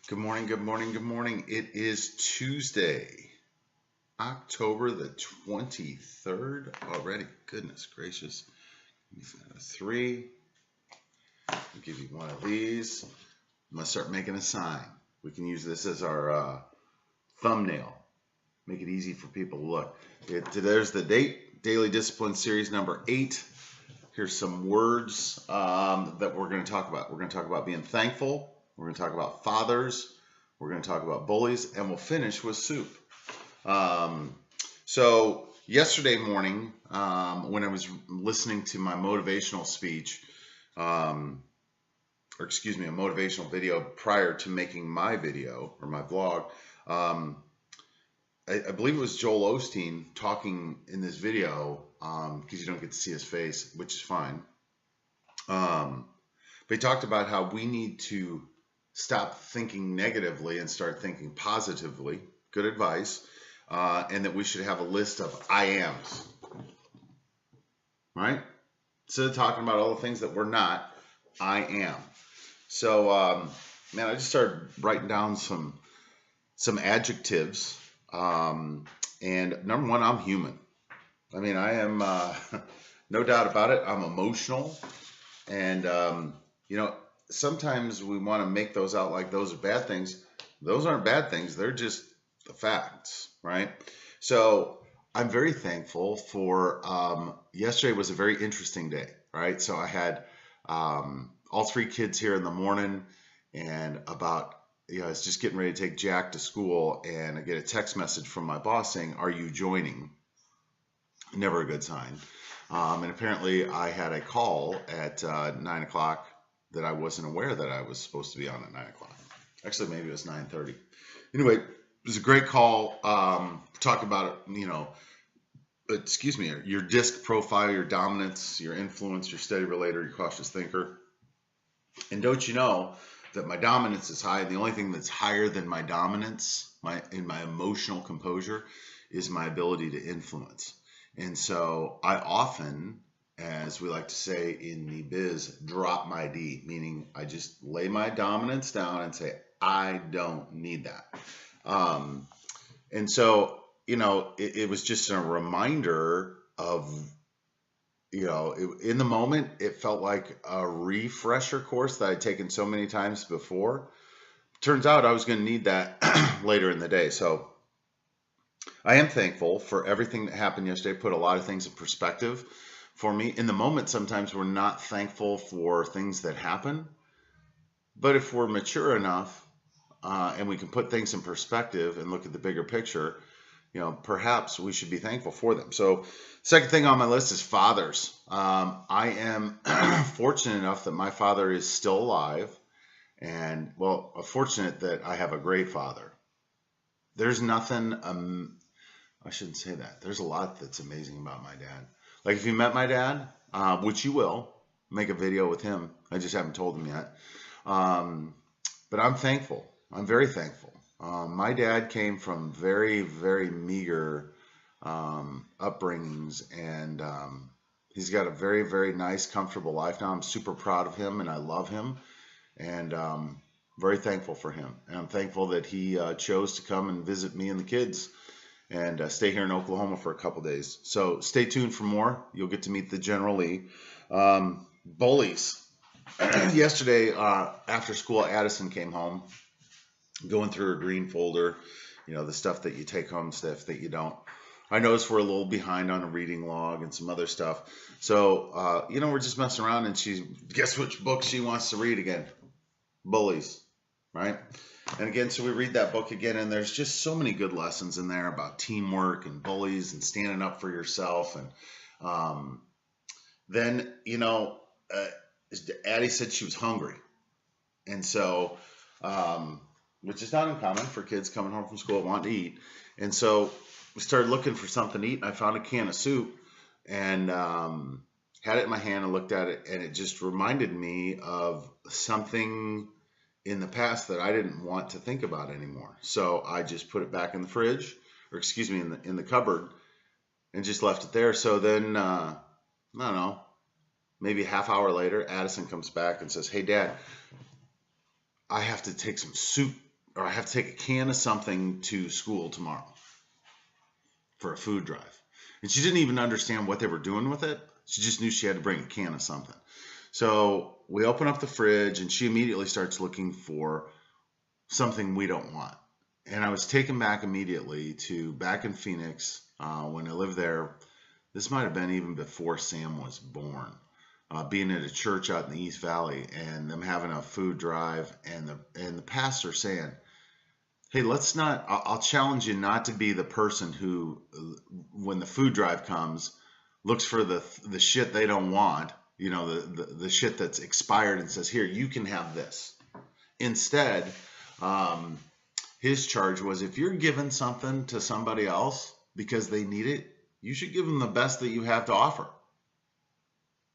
Good morning, good morning, good morning. It is Tuesday, October the 23rd already. Goodness gracious. Three. I'll give you one of these. I'm going to start making a sign. We can use this as our thumbnail. Make it easy for people to look. There's the date, Daily Discipline Series number 8. Here's some words that we're going to talk about. We're going to talk about being thankful. We're going to talk about fathers. We're going to talk about bullies, and we'll finish with soup. So yesterday morning, when I was listening to my motivational speech, a motivational video prior to making my video or my vlog, I believe it was Joel Osteen talking in this video, because you don't get to see his face, which is fine. But he talked about how we need to stop thinking negatively and start thinking positively. Good advice. And that we should have a list of I ams. Right? Instead of talking about all the things that we're not, I am. So, man, I just started writing down some adjectives. And number one, I'm human. I mean, I am, no doubt about it. I'm emotional. And, sometimes we want to make those out like those are bad things. Those aren't bad things. They're just the facts, right? So I'm very thankful for, yesterday was a very interesting day, right? So I had all 3 kids here in the morning, and I was just getting ready to take Jack to school, and I get a text message from my boss saying, "Are you joining?" Never a good sign. And apparently I had a call at 9 o'clock that I wasn't aware that I was supposed to be on at 9 o'clock. Actually, maybe it was 9:30. Anyway, it was a great call. Talk about, your disc profile, your dominance, your influence, your steady relator, your cautious thinker. And don't you know that my dominance is high? The only thing that's higher than my dominance, in my emotional composure, is my ability to influence. And so I often, as we like to say in the biz, drop my D, meaning I just lay my dominance down and say, I don't need that. And so, it was just a reminder of, in the moment, it felt like a refresher course that I'd taken so many times before. Turns out I was going to need that later in the day. So I am thankful for everything that happened yesterday. Put a lot of things in perspective for me. In the moment, sometimes we're not thankful for things that happen. But if we're mature enough and we can put things in perspective and look at the bigger picture, perhaps we should be thankful for them. So second thing on my list is fathers. I am fortunate enough that my father is still alive. And, fortunate that I have a great father. There's nothing, I shouldn't say that. There's a lot that's amazing about my dad. Like if you met my dad, which you will, make a video with him. I just haven't told him yet. But I'm thankful. I'm very thankful. My dad came from very, very meager upbringings, and he's got a very, very nice, comfortable life now. I'm super proud of him, and I love him, and very thankful for him. And I'm thankful that he chose to come and visit me and the kids and stay here in Oklahoma for a couple days. So stay tuned for more. You'll get to meet the General Lee. Bullies. Yesterday, after school, Addison came home, going through her green folder, the stuff that you take home, stuff that you don't. I noticed we're a little behind on a reading log and some other stuff. So, we're just messing around, and guess which book she wants to read again? Bullies, right? And again, so we read that book again, and there's just so many good lessons in there about teamwork and bullies and standing up for yourself. And then, Addie said she was hungry. And so, which is not uncommon for kids coming home from school wanting to eat. And so we started looking for something to eat, and I found a can of soup and had it in my hand and looked at it, and it just reminded me of something in the past that I didn't want to think about anymore. So I just put it back in the fridge, or excuse me, in the cupboard, and just left it there. So then, I don't know, maybe a half hour later, Addison comes back and says, "Hey, Dad, I have to take some soup or I have to take a can of something to school tomorrow for a food drive. And she didn't even understand what they were doing with it. She just knew she had to bring a can of something. So we open up the fridge and she immediately starts looking for something we don't want. And I was taken back immediately to back in Phoenix when I lived there. This might have been even before Sam was born. Being at a church out in the East Valley and them having a food drive and the pastor saying, hey, let's not, I'll challenge you not to be the person who, when the food drive comes, looks for the shit they don't want, you know, the shit that's expired and says, here, you can have this. Instead, his charge was, if you're giving something to somebody else because they need it, you should give them the best that you have to offer,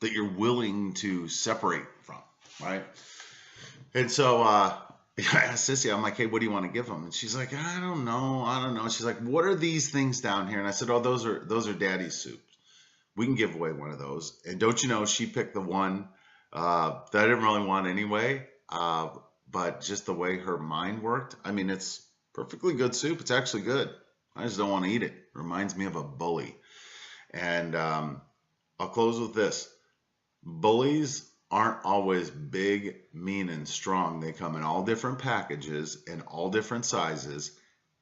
that you're willing to separate from, right? And so I asked Sissy, I'm like, hey, what do you want to give them? And she's like, I don't know. She's like, what are these things down here? And I said, oh, those are Daddy's soups. We can give away one of those. And don't you know, she picked the one that I didn't really want anyway. But just the way her mind worked, I mean, it's perfectly good soup. It's actually good. I just don't want to eat it. It reminds me of a bully. And I'll close with this. Bullies aren't always big, mean, and strong. They come in all different packages and all different sizes.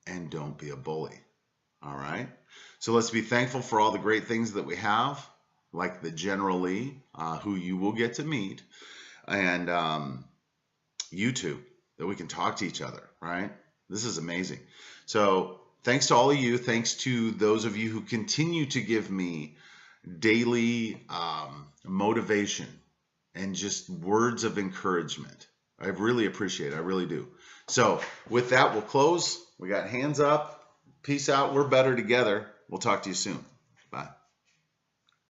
And don't be a bully. All right? So let's be thankful for all the great things that we have, like the General Lee, who you will get to meet, and YouTube, that we can talk to each other, right? This is amazing. So thanks to all of you. Thanks to those of you who continue to give me daily motivation and just words of encouragement. I really appreciate it. I really do. So with that, we'll close. We got hands up. Peace out. We're better together. We'll talk to you soon. Bye.